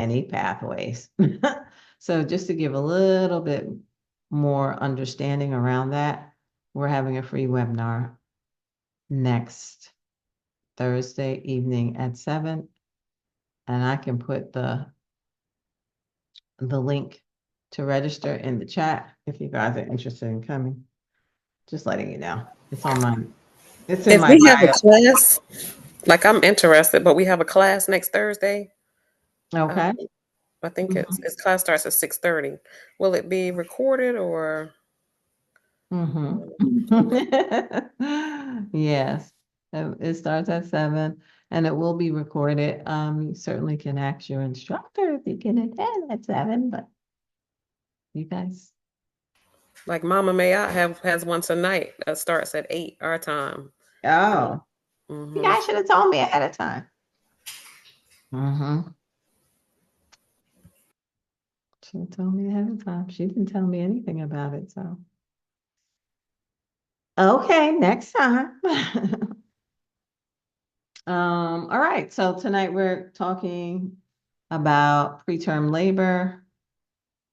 any pathways. So just to give a little bit more understanding around that, we're having a free webinar next Thursday evening at 7. And I can put the link to register in the chat if you guys are interested in coming. Just letting you know. It's in If my we have a bio. class, like I'm interested, but we have a class next Thursday. Um, Okay. I think Mhm. its class starts at 6:30. Will it be recorded or? Mhm. Yes. It starts at 7 and it will be recorded. You certainly can ask your instructor if you can attend at 7, but you guys. Like Mama May I has one tonight that starts at 8 our time. Oh, you Mm-hmm. guys should have told me ahead of time. Mm-hmm. Should have told me ahead of time. She didn't tell me anything about it, so. Okay, next time. All right, so tonight we're talking about preterm labor,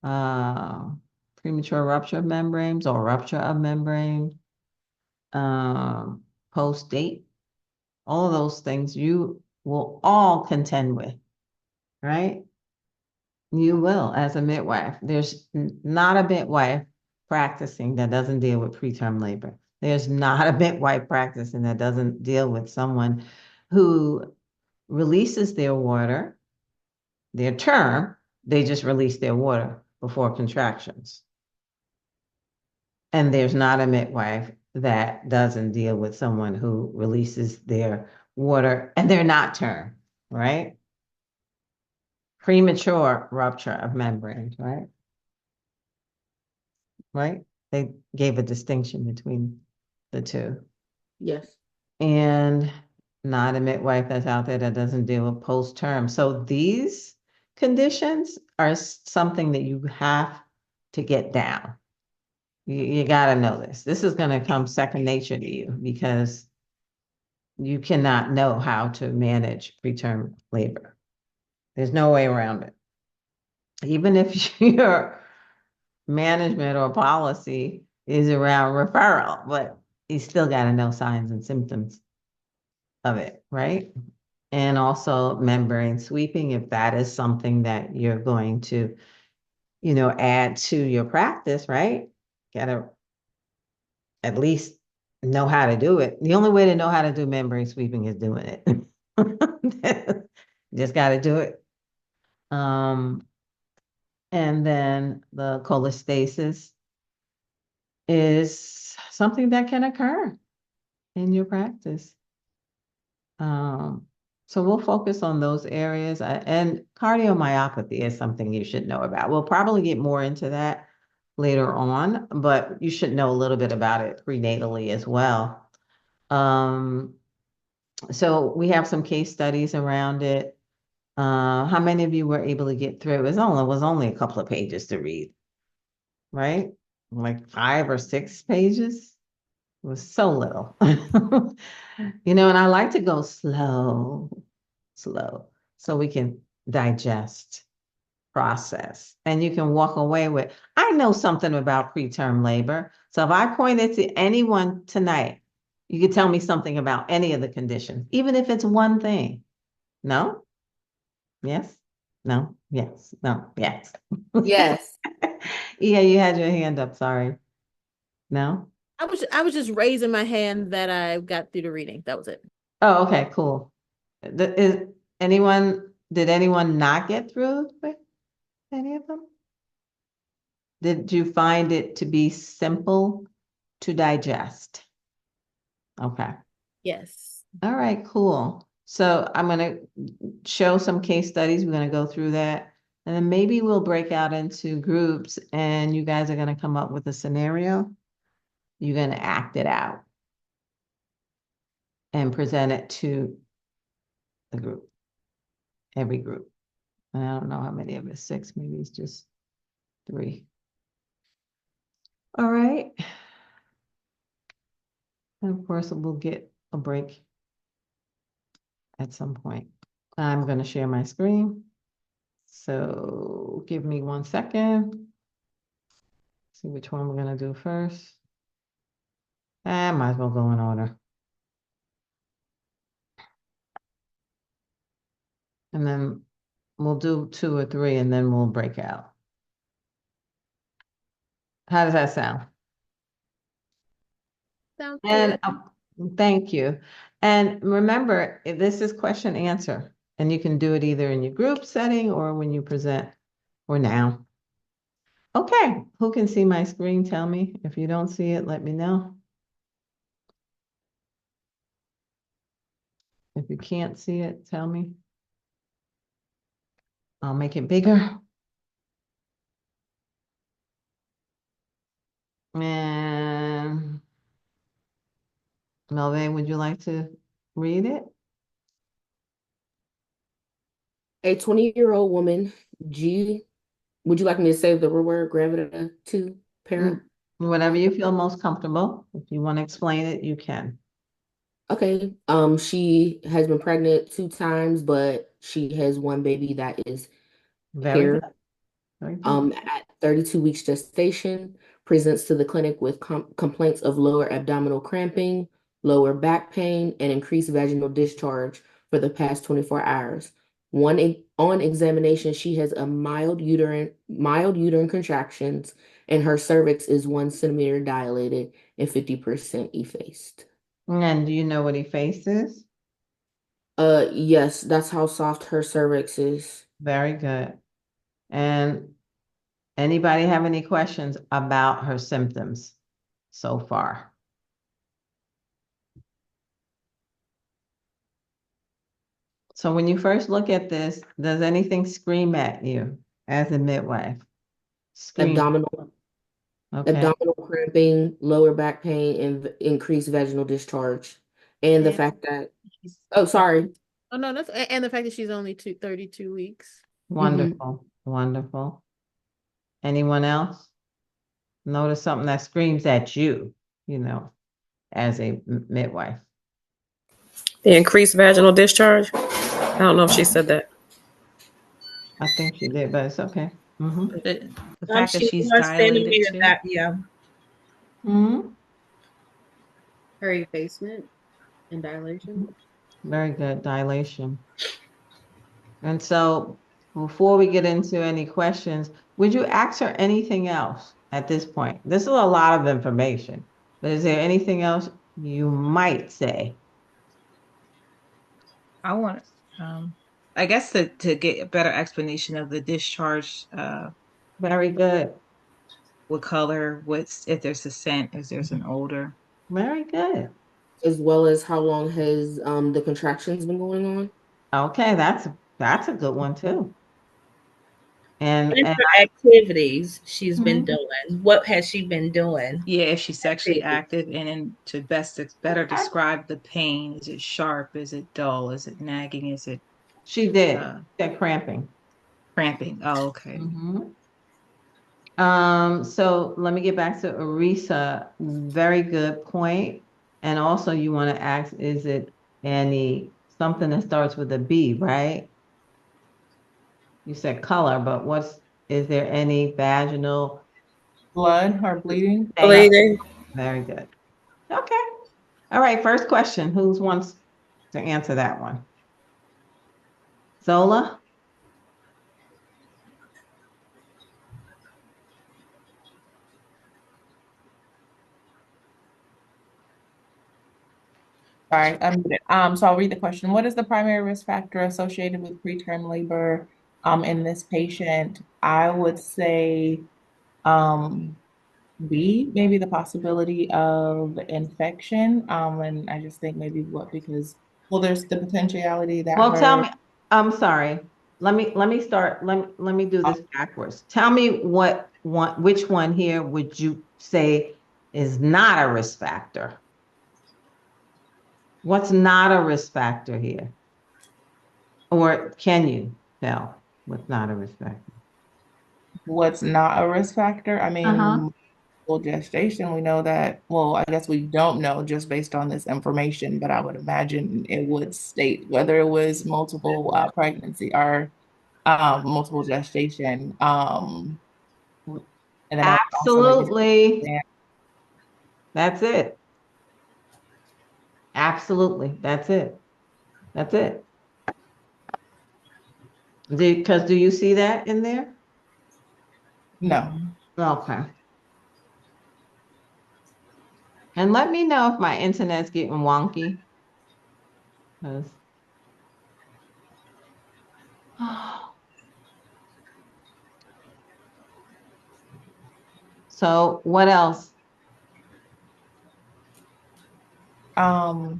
uh, premature rupture of membranes or rupture of membrane, post date, all of those things you will all contend with, right? You will as a midwife. There's not a midwife practicing that doesn't deal with preterm labor. There's not a midwife practicing that doesn't deal with someone who releases their water, their term, they just release their water before contractions. And there's not a midwife that doesn't deal with someone who releases their water and they're not term, right? Premature rupture of membranes, right? Right? They gave a distinction between the two. Yes. And not a midwife that's out there that doesn't deal with post-term. So these conditions are something that you have to get down. You got to know this. This is going to come second nature to you because you cannot know how to manage preterm labor. There's no way around it. Even if your management or policy is around referral, but you still got to know signs and symptoms of it, right? And also membrane sweeping, if that is something that you're going to, add to your practice, right? Gotta at least know how to do it. The only way to know how to do membrane sweeping is doing it. Just got to do it. Um, and then the cholestasis is something that can occur in your practice. Um, so we'll focus on those areas. And cardiomyopathy is something you should know about. We'll probably get more into that later on, but you should know a little bit about it prenatally as well. So we have some case studies around it. How many of you were able to get through? It was only a couple of pages to read, right? Like 5 or 6 pages. It was so little. And I like to go slow, slow, so we can digest, process, and you can walk away with, I know something about preterm labor. So if I pointed to anyone tonight, you could tell me something about any of the conditions, even if it's one thing. No? Yes? No? Yes? No? Yes. Yes. Yeah, you had your hand up. Sorry. No? I was just raising my hand that I got through the reading. That was it. Oh, okay, cool. Did anyone not get through with any of them? Did you find it to be simple to digest? Okay. Yes. All right, cool. So I'm going to show some case studies. We're going to go through that. And then maybe we'll break out into groups and you guys are going to come up with a scenario. You're going to act it out and present it to the group, every group. And I don't know how many of us, 6, maybe it's just 3. All right. And of course, we'll get a break at some point. I'm going to share my screen. So give me 1 second. See which one we're gonna do first. I might as well go in order. And then we'll do 2 or 3 and then we'll break out. How does that sound? Sounds And good. thank you. And remember, this is question answer, and you can do it either in your group setting or when you present or now. Okay, who can see my screen? Tell me. If you don't see it, let me know. If you can't see it, tell me. I'll make it bigger. And Melvin, would you like to read it? A 20-year-old woman, G, would you like me to say the word gravida to parent? Whatever you feel most comfortable. If you want to explain it, you can. Okay. She has been pregnant 2 times, but she has one baby that is Very here. good. Very good. At 32 weeks gestation, presents to the clinic with complaints of lower abdominal cramping, lower back pain, and increased vaginal discharge for the past 24 hours. On examination, she has a mild uterine contractions, and her cervix is 1 centimeter dilated and 50% effaced. And do you know what he faces? Yes, that's how soft her cervix is. Very good. And anybody have any questions about her symptoms so far? So when you first look at this, does anything scream at you as a midwife? Scream, Abdominal okay. abdominal cramping, lower back pain, and increased vaginal discharge. And the And fact that, she's- oh, sorry. oh no, and the fact that she's only 32 weeks. Hmm. Wonderful, wonderful. Anyone else? Notice something that screams at you, you know, as a midwife. The increased vaginal discharge. I don't know if she said that. I think she did, but it's okay. Mm-hmm. The fact that She she's was standing dilated near too, that, yeah. Mm-hmm. her effacement and dilation. Very good dilation. And so before we get into any questions, would you ask her anything else at this point? This is a lot of information, but is there anything else you might say? I want, I guess to get a better explanation of the discharge, Very good. what color, what's if there's a scent, if there's an odor. Very good. As well as how long has the contractions been going on? Okay, that's a good one too. And And and her activities she's been Mhm. doing. What has she been doing? Yeah, if she's sexually Activities. active, and then to better Okay. describe the pain. Is it sharp? Is it dull? Is it nagging? Is it She did. uh, That cramping. cramping? Oh, okay. Mhm. So let me get back to Arisa. Very good point. And also you want to ask, is it any something that starts with a B, right? You said color, but is there any vaginal Blood or bleeding? stain? Bleeding. Very good. Okay. All right, first question. Who wants to answer that one? Zola? Sorry, I'm muted. So I'll read the question. What is the primary risk factor associated with preterm labor in this patient? I would say B, maybe the possibility of infection. And I just think maybe because well, there's the potentiality that Well, tell her me, I'm sorry. Let me start. Let me do this backwards. Tell me which one here would you say is not a risk factor? What's not a risk factor here? Or can you tell what's not a risk factor? what's not a risk factor. I Uh-huh. mean, full gestation, we know that, well, I guess we don't know just based on this information, but I would imagine it would state whether it was multiple pregnancy or multiple gestation. And then I would also like to Absolutely. say, That's it. Absolutely. That's it. That's it. Because do you see that in there? no. Okay. And let me know if my internet's getting wonky. 'Cause- So what else?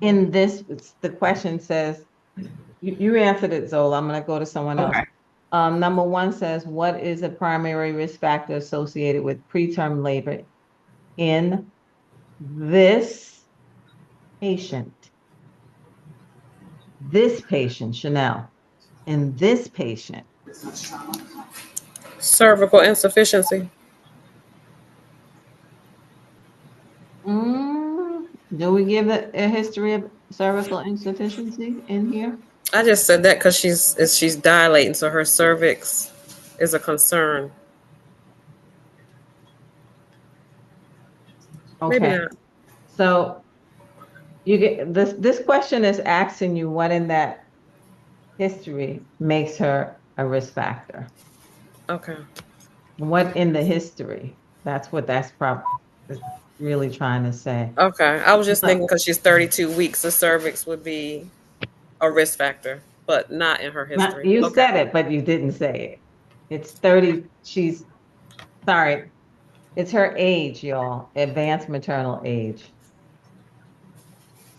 In this, the question says, you answered it, Zola. I'm going to go to someone else. Okay. Number one says, what is a primary risk factor associated with preterm labor in this patient? This patient, Chanel, in this patient. Cervical insufficiency. Do we give a history of cervical insufficiency in here? I just said that because she's dilating, so her cervix is a concern. Maybe Okay. not. So you get this question is asking you what in that history makes her a risk factor. Okay. What in the history? That's what that's probably really trying to say. Okay. I was just But thinking because she's 32 weeks, the cervix would be a risk factor, but not in her history. you Okay. said it, but you didn't say it. It's 30. She's sorry. It's her age, y'all. Advanced maternal age.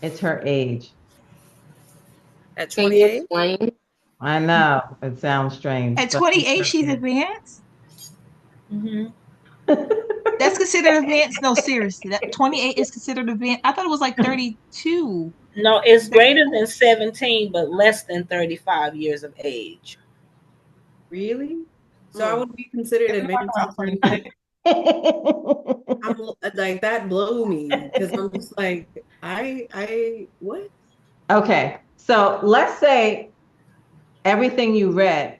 It's her age. At Can you 28? explain? I know it sounds strange, At but it's 28, her she's age. advanced. Hmm. That's considered advanced. No, seriously, that 28 is considered advanced. I thought it was like 32. No, it's greater 34. than 17, but less than 35 years of age. Really? So I Mm. would be considered If we're talking advanced about at 26. 26, Like that blow me because I'm just like I what? Okay, so let's say everything you read,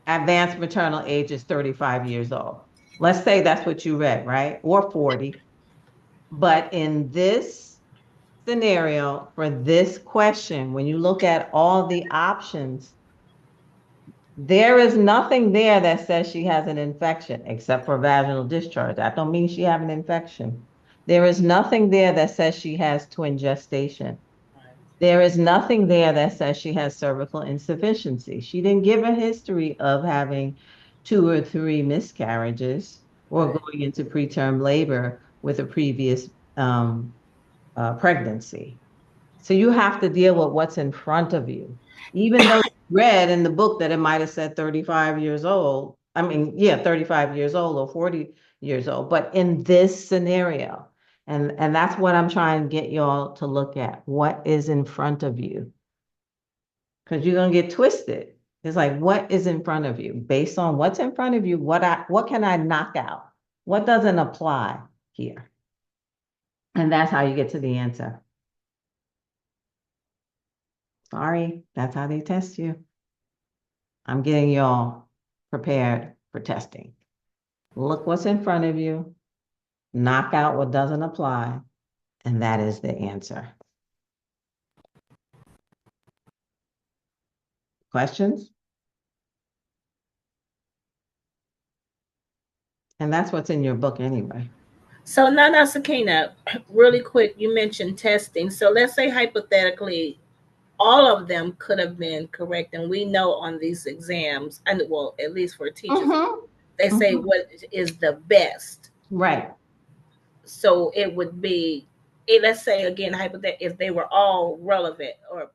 advanced maternal age is 35 years old. Let's say that's what you read, right? Or 40. But in this scenario, for this question, when you look at all the options, there is nothing there that says she has an infection except for vaginal discharge. That don't mean she have an infection. There is nothing there that says she has twin gestation. There is nothing there that says she has cervical insufficiency. She didn't give a history of having 2 or 3 miscarriages or Right. going into preterm labor with a previous pregnancy. So you have to deal with what's in front of you. Even though you read in the book that it might have said 35 years old, I mean, yeah, 35 years old or 40 years old, but in this scenario, and that's what I'm trying to get y'all to look at. What is in front of you? Because you're gonna get twisted. It's like, what is in front of you? Based on what's in front of you, what can I knock out? What doesn't apply here? And that's how you get to the answer. Sorry, that's how they test you. I'm getting y'all prepared for testing. Look what's in front of you, knock out what doesn't apply, and that is the answer. Questions? And that's what's in your book anyway. So, Nana Sakina, really quick, you mentioned testing. So, let's say hypothetically, all of them could have been correct, and we know on these exams, and well, at least for teachers, they say what is the best. Right. So it would be, let's say again, hypothetically, if they were all relevant or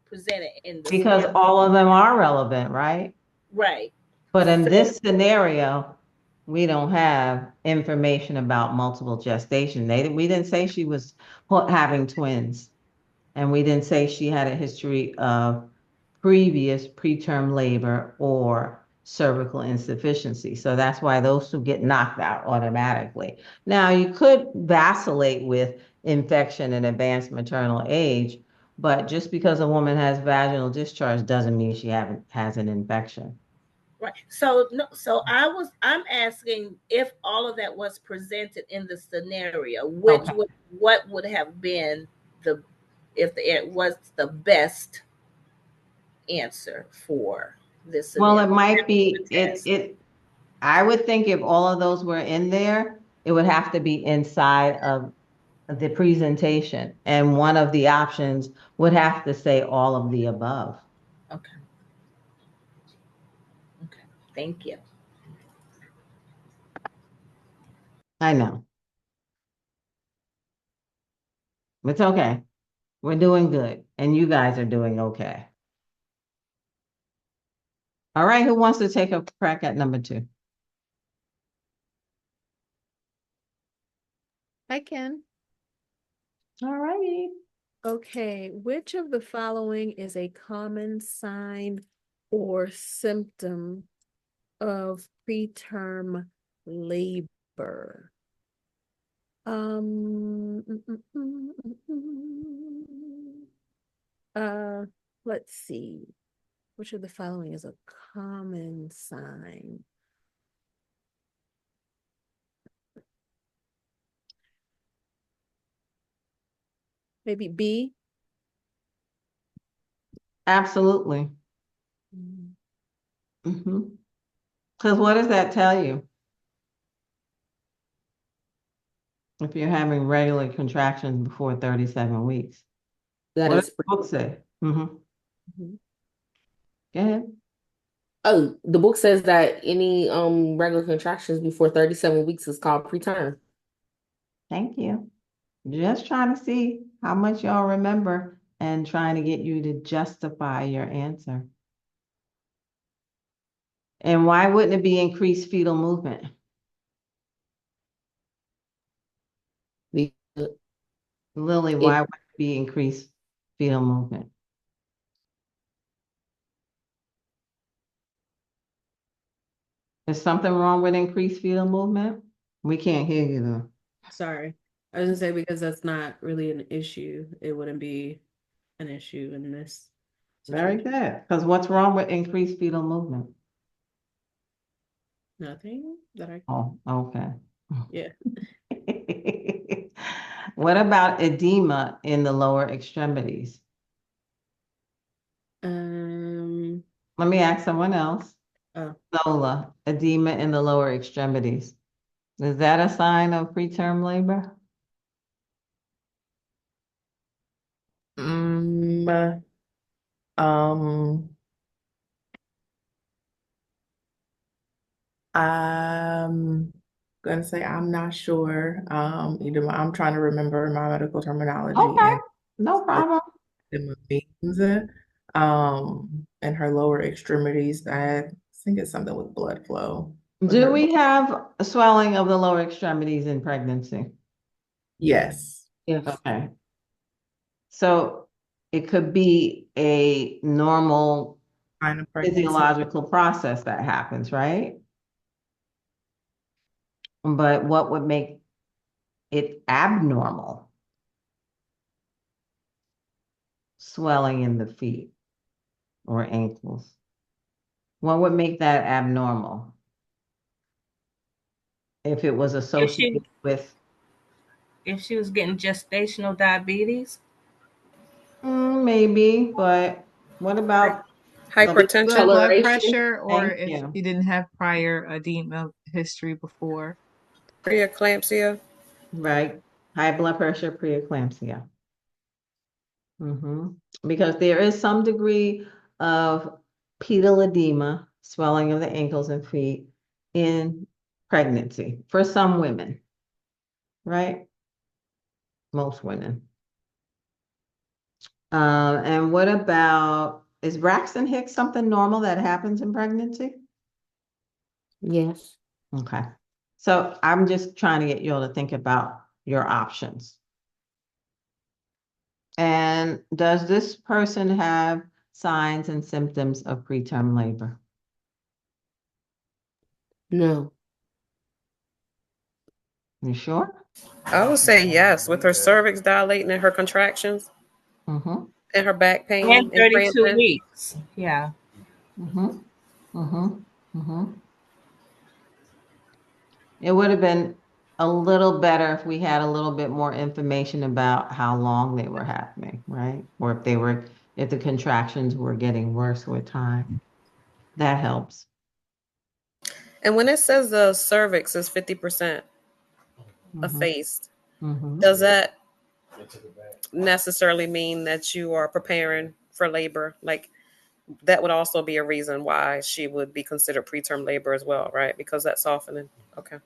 presented in the Because scenario. all of them are relevant, right? Right. But in So, this scenario, we don't have information about multiple gestation. We didn't say she was having twins, and we didn't say she had a history of previous preterm labor or cervical insufficiency. So that's why those two get knocked out automatically. Now, you could vacillate with infection and advanced maternal age, but just because a woman has vaginal discharge doesn't mean she has an infection. Right. So I'm asking if all of that was presented in the scenario, Okay. what would have been if it was the best answer for this Well, it scenario? might be Test. I would think if all of those were in there, it would have to be inside of the presentation. And one of the options would have to say all of the above. Okay. Okay. Thank you. I know. It's okay. We're doing good. And you guys are doing okay. All right, who wants to take a crack at number 2? I can. All righty. Okay, which of the following is a common sign or symptom of preterm labor? Um, mm, mm, mm, mm, mm. Let's see. Which of the following is a common sign? Maybe B. Absolutely. Because what does that tell you? If you're having regular contractions before 37 weeks. That What does is, the book say? Go ahead. oh, the book says that any regular contractions before 37 weeks is called preterm. Thank you. Just trying to see how much y'all remember and trying to get you to justify your answer. And why wouldn't it be increased fetal movement? Lily, why would it be increased fetal movement? Is something wrong with increased fetal movement? We can't hear you though. Sorry. I was gonna say because that's not really an issue. It wouldn't be an issue in this Very situation. good. Because what's wrong with increased fetal movement? Nothing that I Oh, okay. yeah. What about edema in the lower extremities? Let me ask someone else. Oh. Zola, edema in the lower extremities. Is that a sign of preterm labor? Um, I'm gonna say I'm not sure. Either I'm trying to remember my medical terminology Okay, and no what problem. it means. And her lower extremities, I think it's something with blood flow with Do her. we have a swelling of the lower extremities in pregnancy? Yes. Yes. Okay. So it could be a normal Kind of pregnancy. physiological process that happens, right? But what would make it abnormal? Swelling in the feet or ankles. What would make that abnormal? If it was associated with If she was getting gestational diabetes, maybe, but what about Hypertension. Blood Coloration. pressure, or thank if you, you didn't have prior edema history before. Preeclampsia. right? High blood pressure, preeclampsia. Because there is some degree of pedal edema, swelling of the ankles and feet in pregnancy for some women, right? Most women. And what about, is Braxton Hicks something normal that happens in pregnancy? Yes. Okay. So I'm just trying to get you all to think about your options. And does this person have signs and symptoms of preterm labor? No. You sure? I would say yes, with her cervix dilating and her contractions Mm-hmm. and her back pain and and 32 cramping. weeks. Yeah. Mm-hmm. Mm-hmm. It would have been a little better if we had a little bit more information about how long they were happening, right? Or if the contractions were getting worse with time. That helps. And when it says the cervix is 50% effaced, does that necessarily mean that you are preparing for labor? Like that would also be a reason why she would be considered preterm labor as well, right? Because that's softening. Okay.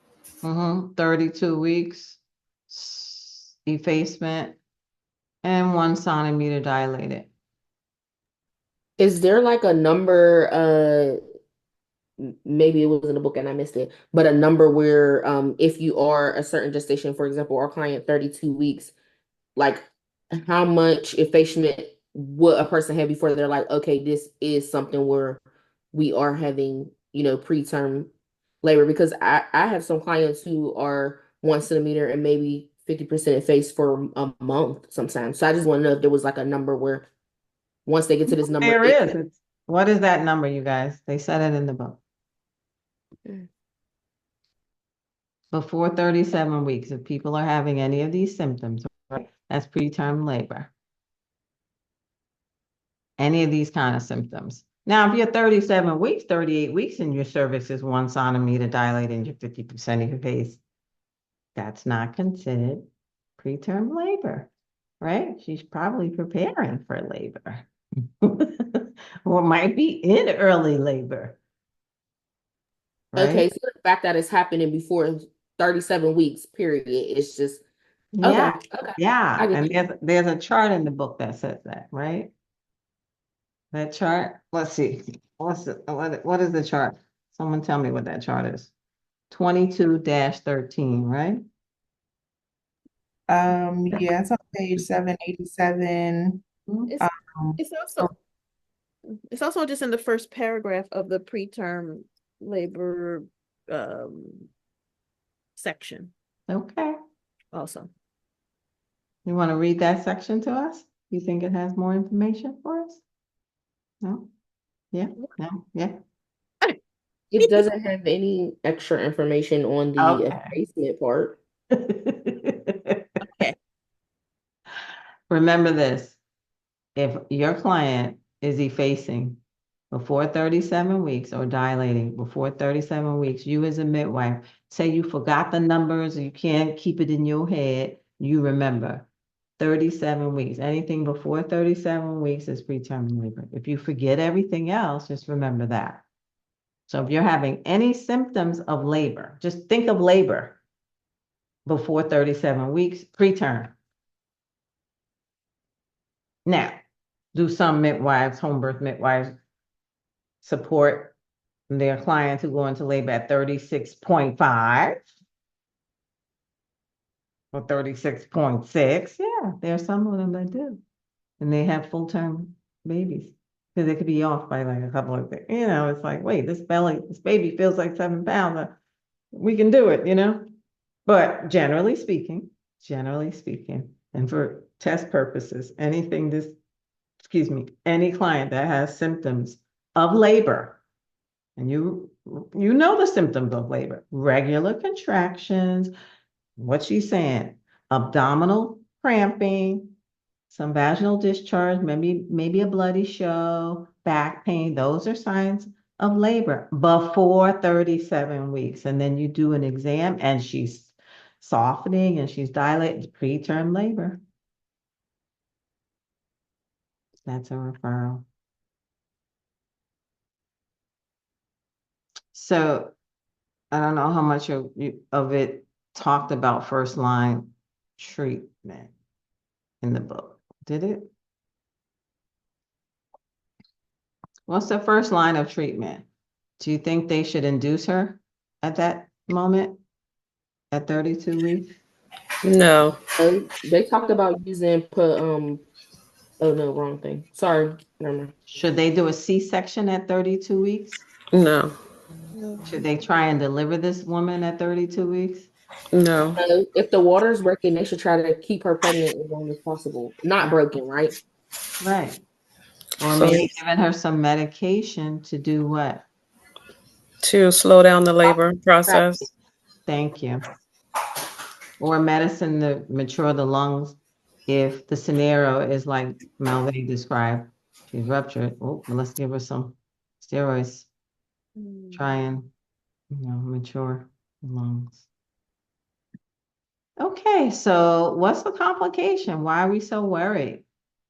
32 weeks, effacement, and 1 centimeter dilated. Is there like a number, maybe it was in a book and I missed it, but a number where if you are a certain gestation, for example, our client 32 weeks, like how much effacement would a person have before they're like, okay, this is something where we are having, preterm labor? Because I have some clients who are 1 centimeter and maybe 50% effaced for a month sometimes. So I just want to know if there was like a number where once they get to this number, There is. What is that number, you guys? They said it in the book. Before 37 weeks, if people are having any of these symptoms, right, that's preterm labor. Any of these kind of symptoms. Now, if you're 37 weeks, 38 weeks, and your cervix is 1 centimeter dilated and you're 50% of your face, that's not considered preterm labor, right? She's probably preparing for labor or might be in early labor. Right? Okay, so the fact that it's happening before 37 weeks, period, it's just yeah, okay. Yeah. And there's a chart in the book that says that, right? That chart. Let's see. What is the chart? Someone tell me what that chart is. 22-13, right? Yeah, it's on page 787. It's, it's also just in the first paragraph of the preterm labor section. Okay. Also. You want to read that section to us? You think it has more information for us? No? Yeah? No? Yeah? It doesn't have any extra information on the effacement part. Okay. Remember this. If your client is effacing before 37 weeks or dilating before 37 weeks, you as a midwife, say you forgot the numbers, you can't keep it in your head, you remember 37 weeks. Anything before 37 weeks is preterm labor. If you forget everything else, just remember that. So if you're having any symptoms of labor, just think of labor before 37 weeks, preterm. Now, do some midwives, home birth midwives, support their clients who go into labor at 36.5 or 36.6? Yeah, there are some of them that do. And they have full-term babies. Because they could be off by like a couple of things. It's like, wait, this baby feels like 7 pounds. We can do it. But generally speaking, and for test purposes, any client that has symptoms of labor, and you know the symptoms of labor, regular contractions, what she's saying, abdominal cramping, some vaginal discharge, maybe a bloody show, back pain, those are signs of labor before 37 weeks. And then you do an exam and she's softening and she's dilated, preterm labor. That's a referral. So I don't know how much of it talked about first line treatment in the book. Did it? What's the first line of treatment? Do you think they should induce her at that moment at 32 weeks? No. They talked about using oh no, wrong thing. Sorry. Never mind. Should they do a C-section at 32 weeks? No. Should they try and deliver this woman at 32 weeks? No. If the water is working, they should try to keep her pregnant as long as possible. Not broken, right? Right. Or maybe giving her some medication to do what? To slow down the labor process. Thank you. Or medicine to mature the lungs if the scenario is like Melvin described. She's ruptured. Oh, well, let's give her some steroids. Try and, mature the lungs. Okay, so what's the complication? Why are we so worried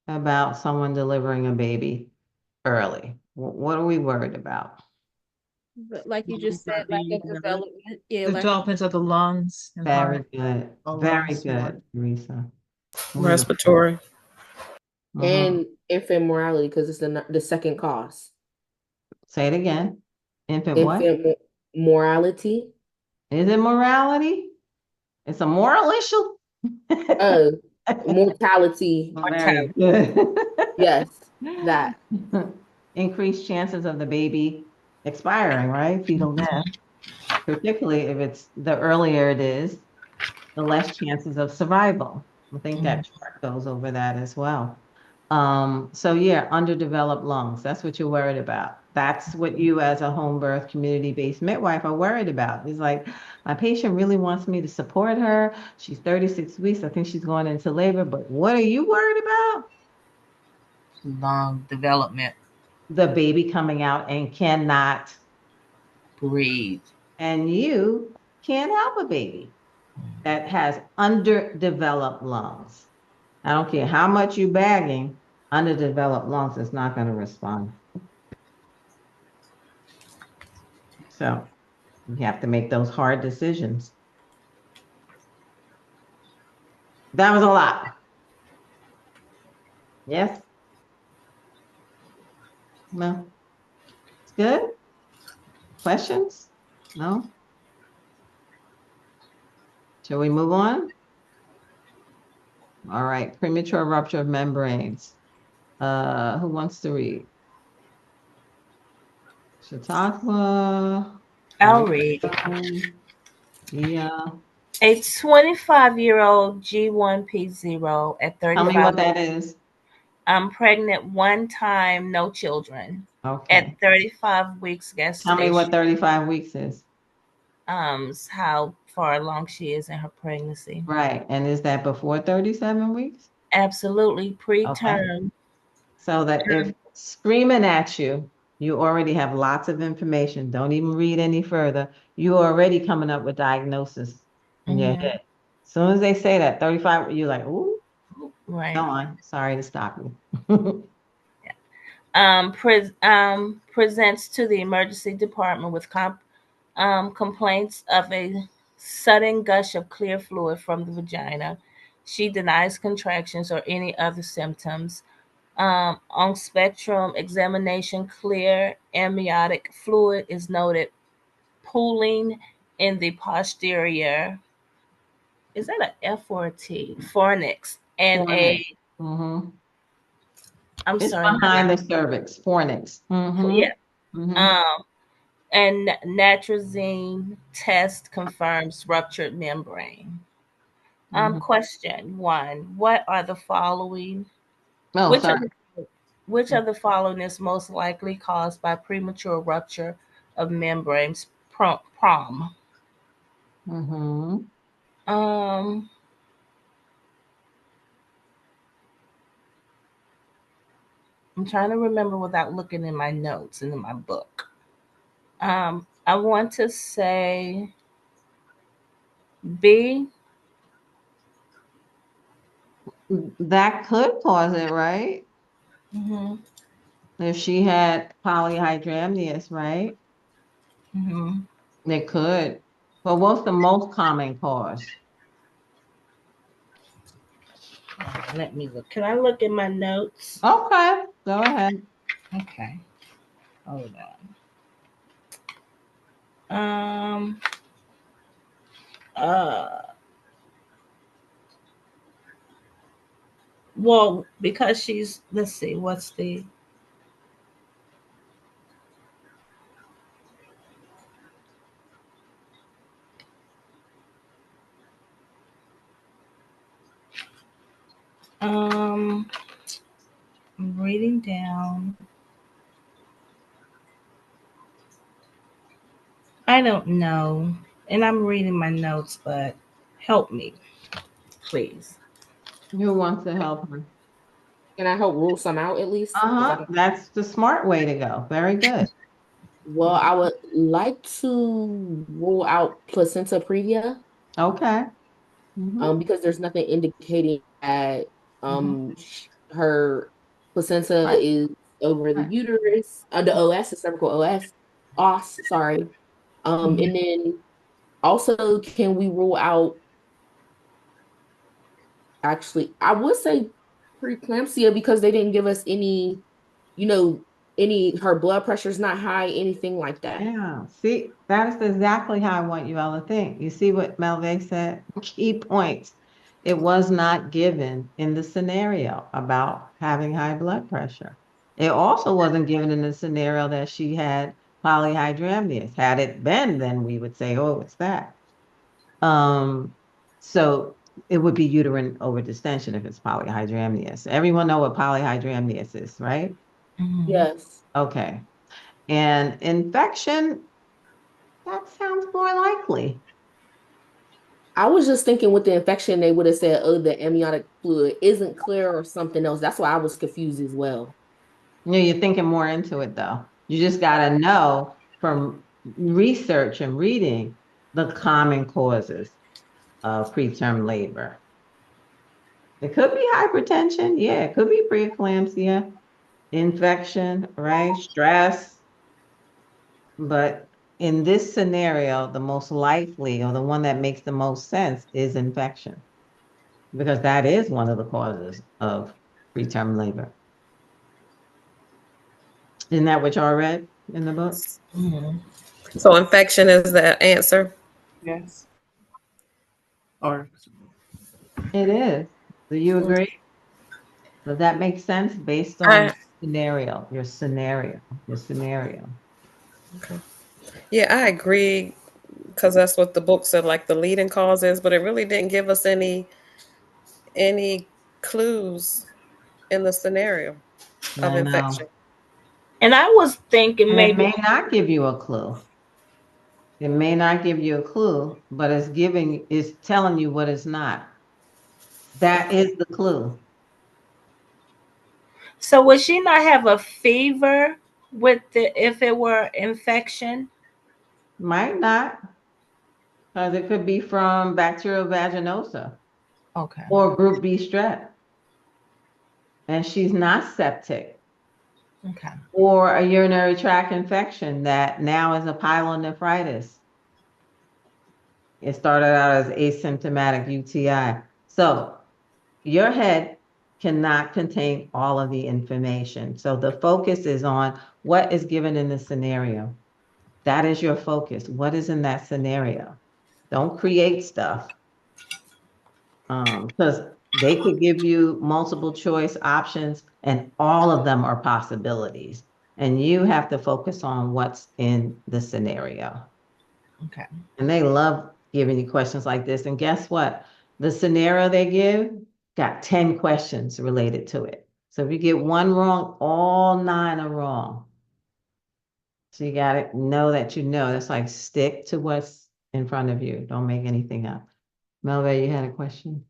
about someone delivering a baby early? What are we worried about? But like you just said, Not lack being of developed. development. Yeah, The lack of development of the lungs and Very heart. good. All Very lungs, good, Teresa. Wonderful. Respiratory. And infant mortality because it's the second cause. Say it again. Infant what? Infant morality. Is it morality? It's a moral issue? Mortality. Very good. Yes, that. Increased chances of the baby expiring, right? Fetal death. Particularly if it's the earlier it is, the less chances of survival. I think that chart goes over that as well. So yeah, underdeveloped lungs. That's what you're worried about. That's what you as a home birth community-based midwife are worried about. It's like, my patient really wants me to support her. She's 36 weeks. I think she's going into labor, but what are you worried about? Lung development. The baby coming out and cannot Breathe. and you can't help a baby that has underdeveloped lungs. I don't care how much you're bagging, underdeveloped lungs is not going to respond. So you have to make those hard decisions. That was a lot. Yes? No? It's good? Questions? No? Shall we move on? All right, premature rupture of membranes. Who wants to read? Chautauqua. I'll read. Yeah. A 25-year-old G1P0 at Tell me what 35. that is. I'm pregnant one time, no children. Okay. At 35 weeks Tell me what gestation. 35 weeks is. How far along she is in her pregnancy. Right. And is that before 37 weeks? Absolutely preterm. Okay. So that if screaming at you, you already have lots of information. Don't even read any further. You're already coming up with diagnosis in your head. As soon as they say that, 35, you're like, ooh, Right. go on. Sorry to stop you. Presents to the emergency department with complaints of a sudden gush of clear fluid from the vagina. She denies contractions or any other symptoms. On spectrum examination, clear amniotic fluid is noted pooling in the posterior. Is that an F or a T? Fornix and Fornix. Mm-hmm. I'm It's sorry. behind the cervix. Fornix. Mm-hmm. Yeah. Mm-hmm. And natrazine test confirms ruptured membrane. Question 1. What are the following? Oh, sorry. Which of the following is most likely caused by premature rupture of membranes? Prom. Mm-hmm. I'm trying to remember without looking in my notes and in my book. I want to say B. That could cause it, right? Mm-hmm. If she had polyhydramnios, right? Mm-hmm. It could. But what's the most common cause? Let me look. Can I look in my notes? Okay, go ahead. Okay. Hold on. Well, because let's see, what's the I'm reading down. I don't know. And I'm reading my notes, but help me, please. Who wants to help her? Can I help rule some out at least? 'Cause I don't. That's the smart way to go. Very good. Well, I would like to rule out placenta previa, Okay. Mhm. because there's nothing indicating that Mhm. her placenta Right. is over the Right. uterus, the OS, the cervical OS, sorry. Mhm. And then also, can we rule out, actually, I would say preeclampsia because they didn't give us any, you know, her blood pressure's not high, anything like that. Yeah. See, that is exactly how I want you all to think. You see what Melve said? Key points. It was not given in the scenario about having high blood pressure. It also wasn't given in the scenario that she had polyhydramnios. Had it been, then we would say, oh, it's that. Um, so it would be uterine overdistension if it's polyhydramnios. Everyone know what polyhydramnios is, right? Mhm. Yes. Okay. And infection, that sounds more likely. I was just thinking with the infection, they would have said, oh, the amniotic fluid isn't clear or something else. That's why I was confused as well. You know, you're thinking more into it though. You just got to know from research and reading the common causes of preterm labor. It could be hypertension. Yeah, it could be preeclampsia, infection, right? Stress. But in this scenario, the most likely or the one that makes the most sense is infection because that is one of the causes of preterm labor. Isn't that what y'all read in the book? Mhm. So infection is the answer. Yes. Or It is. Do you agree? Does that make sense based on I your scenario, your scenario? Yeah, I agree because that's what the book said, like the leading cause is, but it really didn't give us any clues in the scenario of I infection. know. And I was thinking And it maybe, may not give you a clue. It may not give you a clue, but it's telling you what it's not. That is the clue. so would she not have a fever with the if it were infection? Might not, because it could be from bacterial vaginosa Okay. or group B strep, and she's not septic, Okay. or a urinary tract infection that now is a pyelonephritis. It started out as asymptomatic UTI. So your head cannot contain all of the information. So the focus is on what is given in the scenario. That is your focus. What is in that scenario? Don't create stuff. Because they could give you multiple choice options and all of them are possibilities. And you have to focus on what's in the scenario. Okay. And they love giving you questions like this. And guess what? The scenario they give got 10 questions related to it. So if you get one wrong, all 9 are wrong. So you got to know that you know. That's like stick to what's in front of you. Don't make anything up. Melva, you had a question?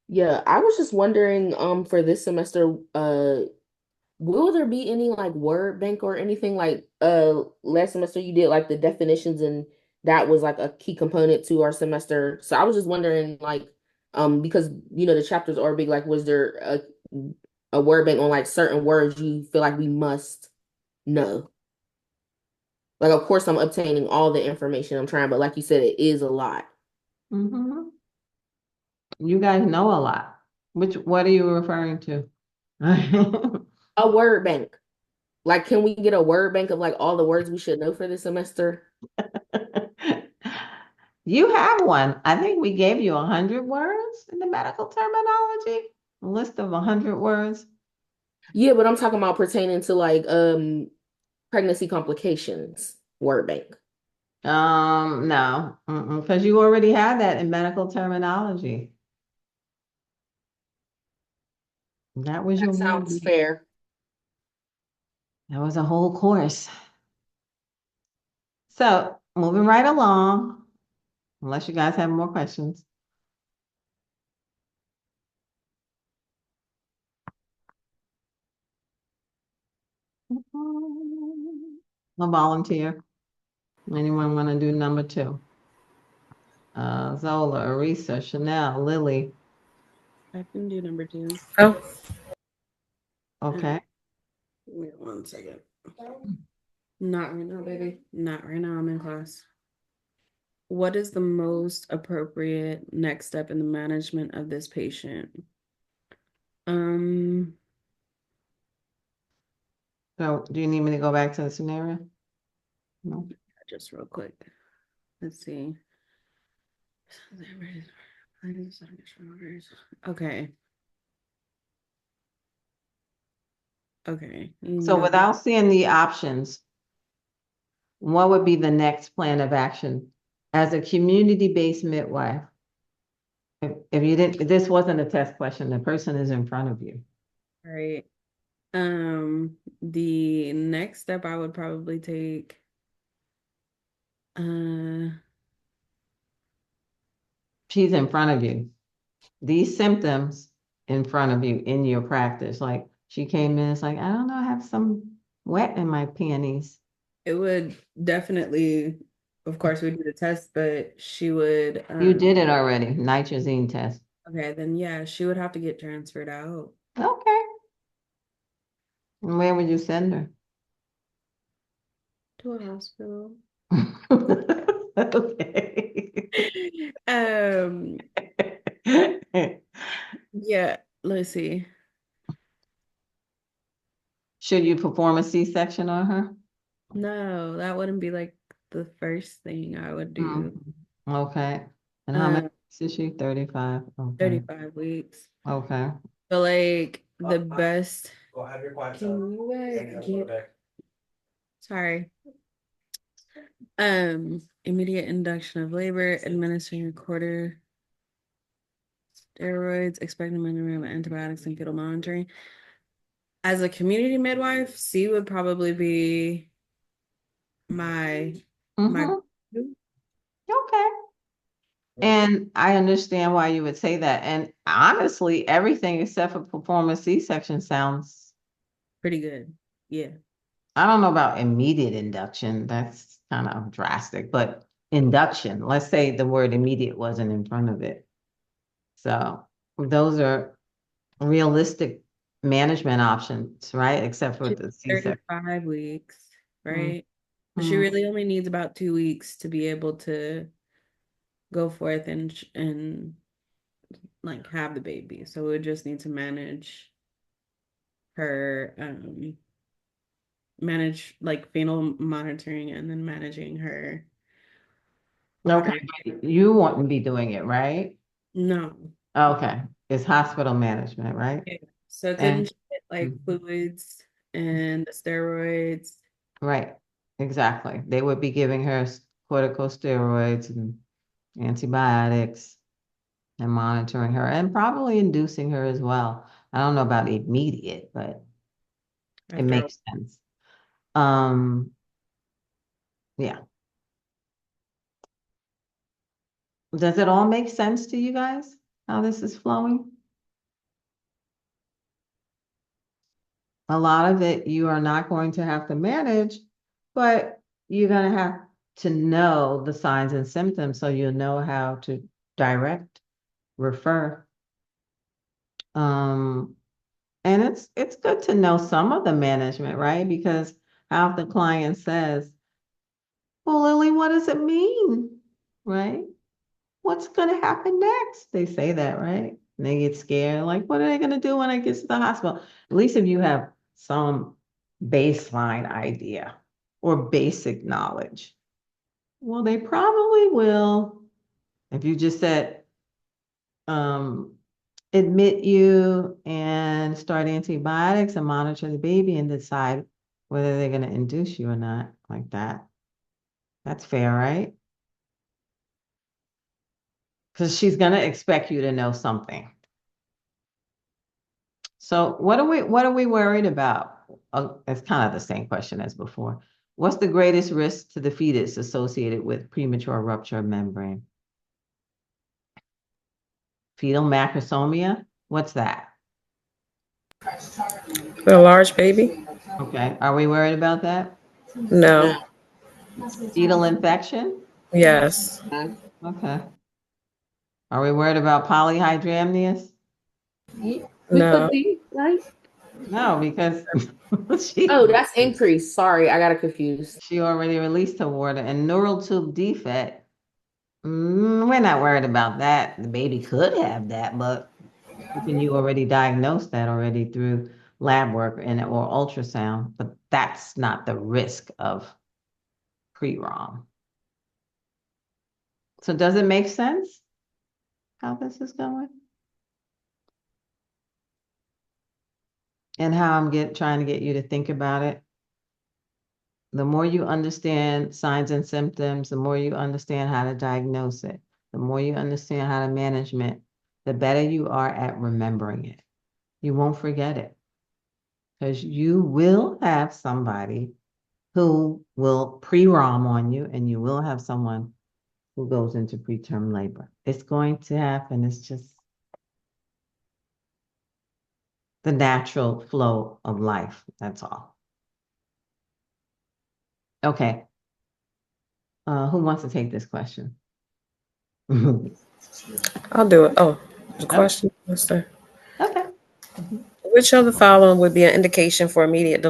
Yeah, I was just wondering, for this semester, will there be any like word bank or anything like last semester you did like the definitions and that was like a key component to our semester. So I was just wondering like because the chapters are big, like was there a word bank on like certain words you feel like we must know? Like of course I'm obtaining all the information I'm trying, but like you said, it is a lot. Mm-hmm. You guys know a lot. What are you referring to? A word bank. Like can we get a word bank of like all the words we should know for this semester? You have one. I think we gave you 100 words in the medical terminology, a list of 100 words. Yeah, but I'm talking about pertaining to like pregnancy complications word bank. No, because you already had that in medical terminology. That was your That sounds movie. fair. That was a whole course. So moving right along, unless you guys have more questions. A volunteer. Anyone want to do number 2? Zola, Arisa, Chanel, Lily. I can do number 2. Oh, Okay. Give me 1 second. Not right now, baby. Not right now. I'm in class. What is the most appropriate next step in the management of this patient? So do you need me to go back to the scenario? No. Just real quick. Let's see. Okay. Okay. So without seeing the options, what would be the next plan of action as a community-based midwife? If you didn't, this wasn't a test question, the person is in front of you. Right. The next step I would probably take, She's in front of you. These symptoms in front of you in your practice, like she came in, it's like, I don't know, I have some wet in my panties. it would definitely, of course, we do the test, but she would. You did it already, nitrazine test. Okay, then yeah, she would have to get transferred out. Okay. And where would you send her? To a hospital. Okay. Yeah, let's see. Should you perform a C-section on her? No, that wouldn't be like the first thing I would do. Okay. And how many weeks is she? 35. Okay. 35 weeks. Okay. But like the best. Go have your quiet. Can you guys get? Sorry. Immediate induction of labor, administering a quarter steroids, expecting minimum antibiotics and fetal monitoring. As a community midwife, C would probably be my Okay. And I understand why you would say that. And honestly, everything except for perform a C-section sounds pretty good. Yeah. I don't know about immediate induction. That's kind of drastic, but induction, let's say the word immediate wasn't in front of it. So those are realistic management options, right? Except for the C-section. 35 weeks, right? She really only needs about 2 weeks to be able to go forth and like have the baby. So we just need to manage her manage like fetal monitoring and then managing her. Okay, you wouldn't be doing it, right? No. Okay, it's hospital management, right? Yeah. So couldn't she get like fluids and steroids? Right, exactly. They would be giving her corticosteroids and antibiotics and monitoring her and probably inducing her as well. I don't know about immediate, but it makes sense. Yeah. Does it all make sense to you guys, how this is flowing? A lot of it you are not going to have to manage, but you're going to have to know the signs and symptoms so you'll know how to direct, refer. And it's good to know some of the management, right? Because how if the client says, well, Lily, what does it mean? Right? What's going to happen next? They say that, right? And they get scared. Like, what are they going to do when I get to the hospital? At least if you have some baseline idea or basic knowledge. Well, they probably will. If you just said, admit you and start antibiotics and monitor the baby and decide whether they're going to induce you or not, like that. That's fair, right? Because she's going to expect you to know something. So what are we worried about? It's kind of the same question as before. What's the greatest risk to the fetus associated with premature rupture of membrane? Fetal macrosomia? What's that? A large baby? Okay. Are we worried about that? No. Fetal infection? Yes. Okay. Are we worried about polyhydramnios? We No. could be, right? No, because Oh, that's increased. Sorry, I got it confused. she already released her water. And neural tube defect, we're not worried about that. The baby could have that, but can you already diagnose that already through lab work and or ultrasound? But that's not the risk of pre-ROM. So does it make sense how this is going? And how I'm trying to get you to think about it? The more you understand signs and symptoms, the more you understand how to diagnose it, the more you understand how to manage it, the better you are at remembering it. You won't forget it because you will have somebody who will pre-ROM on you, and you will have someone who goes into preterm labor. It's going to happen. It's just the natural flow of life. That's all. Okay. Who wants to take this question? I'll do it. Oh, the question was there. Okay. Which of the following would be an indication for immediate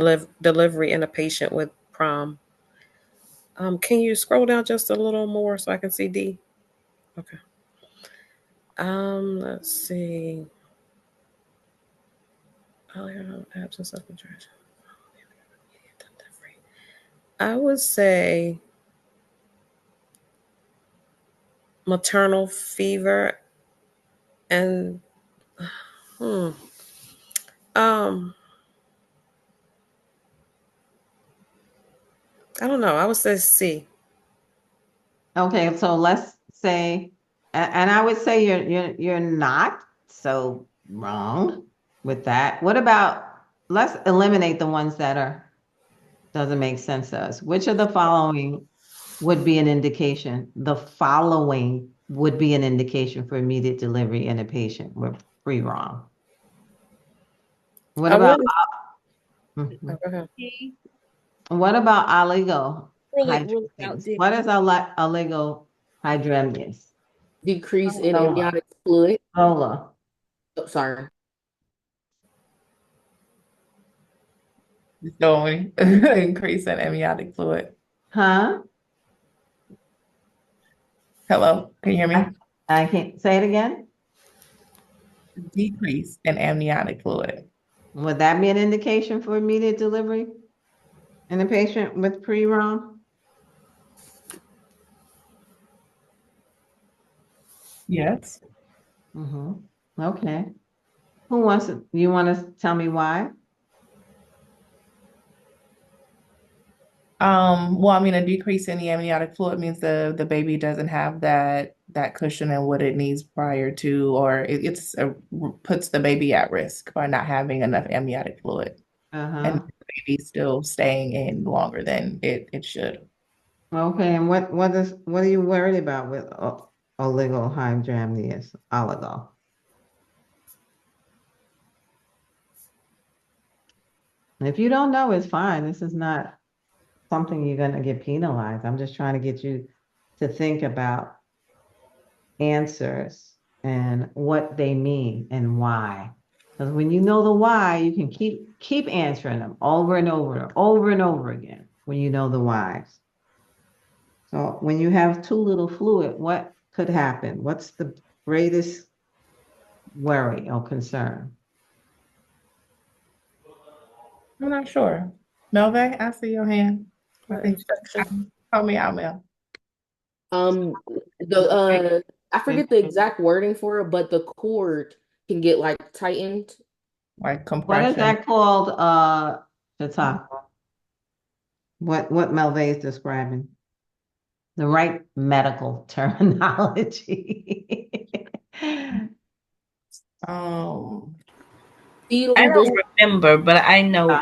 delivery in a patient with PROM? Can you scroll down just a little more so I can see D? Okay. Let's see. Absence of contraction. I would say maternal fever and I don't know. I would say C. Okay, so let's say, and I would say you're not so wrong with that. What about, let's eliminate the ones that doesn't make sense to us. Which of the following would be an indication? The following would be an indication for immediate delivery in a patient with pre-ROM. What about Go ahead. what about oligohydramnios? Really out there. What is oligohydramnios? Decrease in amniotic fluid. Lola. Oh, sorry. Showing increase in amniotic fluid. Huh? Hello, can you hear me? I can't say it again. Decrease in amniotic fluid. Would that be an indication for immediate delivery in a patient with pre-ROM? Yes. Okay. Who wants to, you want to tell me why? Well, I mean, a decrease in the amniotic fluid means the baby doesn't have that cushion and what it needs prior to, or it's puts the baby at risk by not having enough amniotic fluid, and the baby's still staying in longer than it should. Okay, and what are you worried about with oligohydramnios? Oligo. If you don't know, it's fine. This is not something you're going to get penalized. I'm just trying to get you to think about answers and what they mean and why. Because when you know the why, you can keep answering them over and over again when you know the whys. So when you have too little fluid, what could happen? What's the greatest worry or concern? I'm not sure. Melve, I see your hand. I think help me out, Mel. I forget the exact wording for it, but the cord can get like tightened. Like What is compression. that called, Chautauqua? What Melve is describing? The right medical terminology. I don't remember, but I know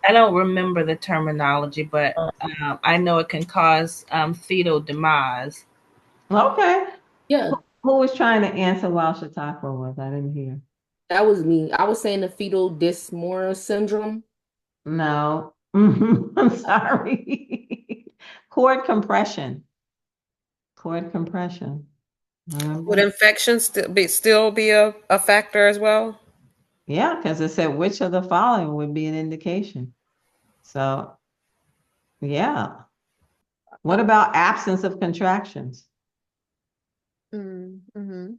I don't remember the terminology, but I know it can cause fetal demise. Okay. Yeah, Who was trying to answer while Chautauqua was? I didn't hear. that was me. I was saying the fetal dysmorph syndrome. No. I'm sorry. Cord compression. Cord compression. Would Remember? infections still be a factor as well? Yeah, because it said which of the following would be an indication. So, yeah. What about absence of contractions? Mm-hmm.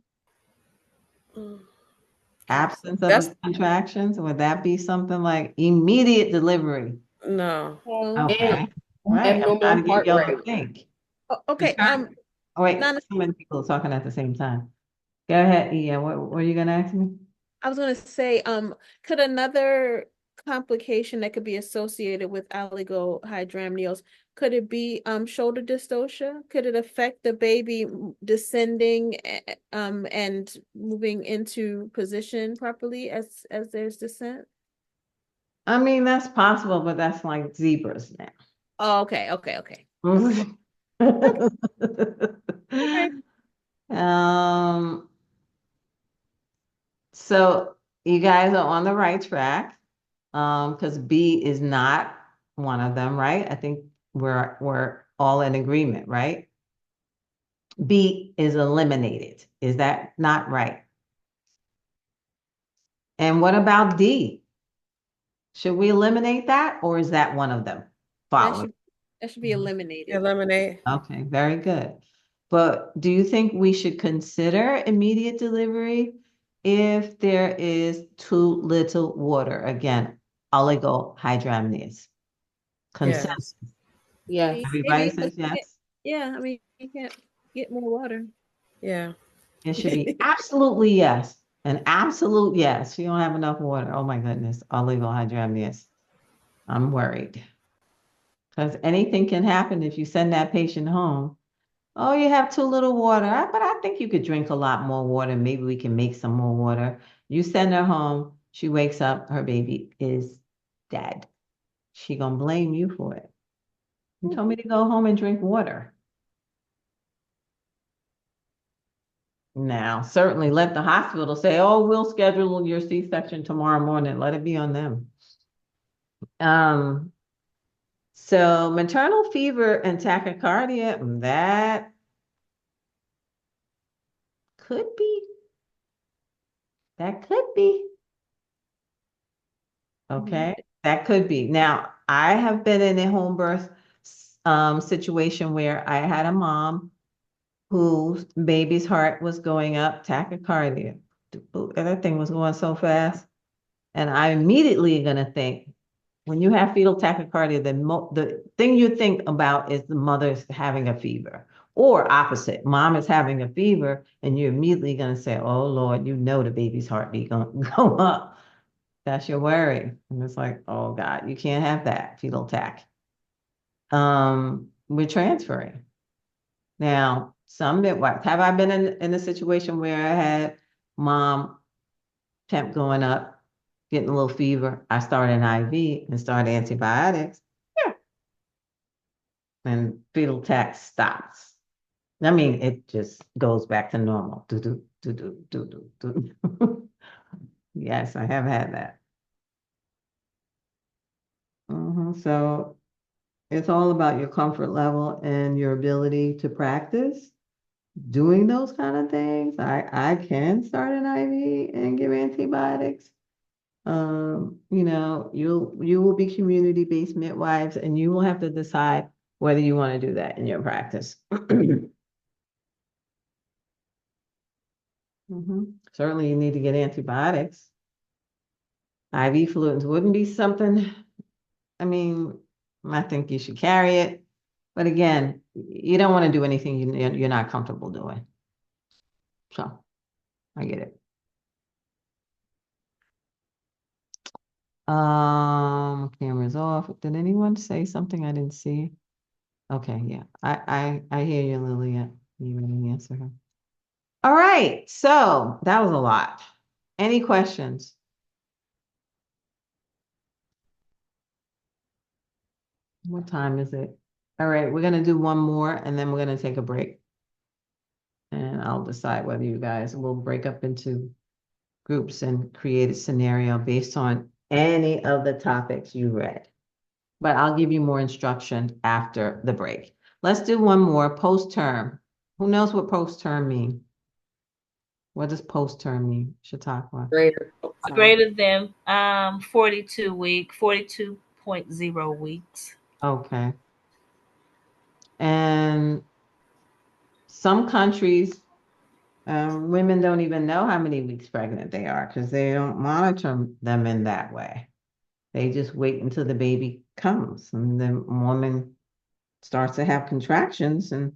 Absence of That's the contractions, would that be something like immediate delivery? no. And Okay. Right. I'm abnormal trying to get heart y'all to rate. think. I'm Okay. trying. Oh, wait, Nana, so many people are talking at the same time. Go ahead, Ian. What are you gonna ask me? I was gonna say, could another complication that could be associated with oligohydramnios, could it be shoulder dystocia? Could it affect the baby descending and moving into position properly as there's descent? I mean, that's possible, but that's like zebras now. Oh, okay. Okay. Um, so you guys are on the right track. Because B is not one of them, right? I think we're all in agreement, right? B is eliminated. Is that not right? And what about D? Should we eliminate that, or is that one of them? That Following. should that should be eliminated. Eliminate. Okay, very good. But do you think we should consider immediate delivery if there is too little water? Again, oligohydramnios. Consensus. Yes. Yes. Everybody Maybe says yes. yeah, I mean you can't get more water. Yeah. It should be absolutely yes. An absolute yes. You don't have enough water. Oh my goodness. Oligohydramnios. I'm worried. Because anything can happen if you send that patient home. Oh, you have too little water. But I think you could drink a lot more water. Maybe we can make some more water. You send her home. She wakes up. Her baby is dead. She gonna blame you for it. You told me to go home and drink water. Now, certainly let the hospital say, oh, we'll schedule your C-section tomorrow morning. Let it be on them. So maternal fever and tachycardia, that could be, that could be, okay? That could be. Now, I have been in a home birth situation where I had a mom whose baby's heart was going up, tachycardia. And that thing was going so fast. And I immediately gonna think, when you have fetal tachycardia, the thing you think about is the mother's having a fever, or opposite, mom is having a fever, and you're immediately gonna say, "Oh Lord, you know the baby's heartbeat gonna go up." That's your worry, and it's like, "Oh God, you can't have that fetal tach." We're transferring now. Some midwives have I been in a situation where I had mom temp going up, getting a little fever. I started an IV and started antibiotics. Yeah. And fetal tach stops. I mean, it just goes back to normal. Do, do, do, do, do, do, do. Yes, I have had that. So it's all about your comfort level and your ability to practice doing those kind of things. I can start an IV and give antibiotics. You will be community-based midwives, and you will have to decide whether you want to do that in your practice. Certainly, you need to get antibiotics. IV fluids wouldn't be something, I mean, I think you should carry it. But again, you don't want to do anything you're not comfortable doing. So I get it. Camera's off. Did anyone say something I didn't see? Okay, yeah. I hear you, Lilia. You didn't answer her. All right, so that was a lot. Any questions? What time is it? All right, we're gonna do one more and then we're gonna take a break. And I'll decide whether you guys will break up into groups and create a scenario based on any of the topics you read. But I'll give you more instruction after the break. Let's do one more, post-term. Who knows what post-term mean? What does post-term mean, Chautauqua? Greater than 42 week, 42.0 weeks. Okay. And some countries, women don't even know how many weeks pregnant they are because they don't monitor them in that way. They just wait until the baby comes and the woman starts to have contractions and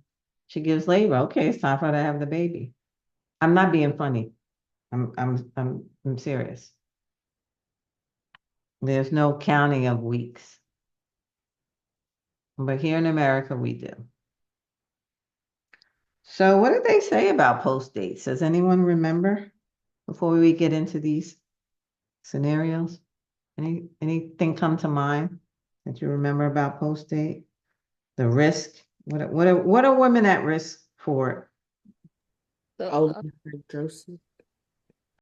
she gives labor. Okay, it's time for her to have the baby. I'm not being funny. I'm serious. There's no counting of weeks. But here in America, we do. So what did they say about post dates? Does anyone remember before we get into these scenarios? Anything come to mind that you remember about post date? The risk? What are women at risk for? So, All hydrosis.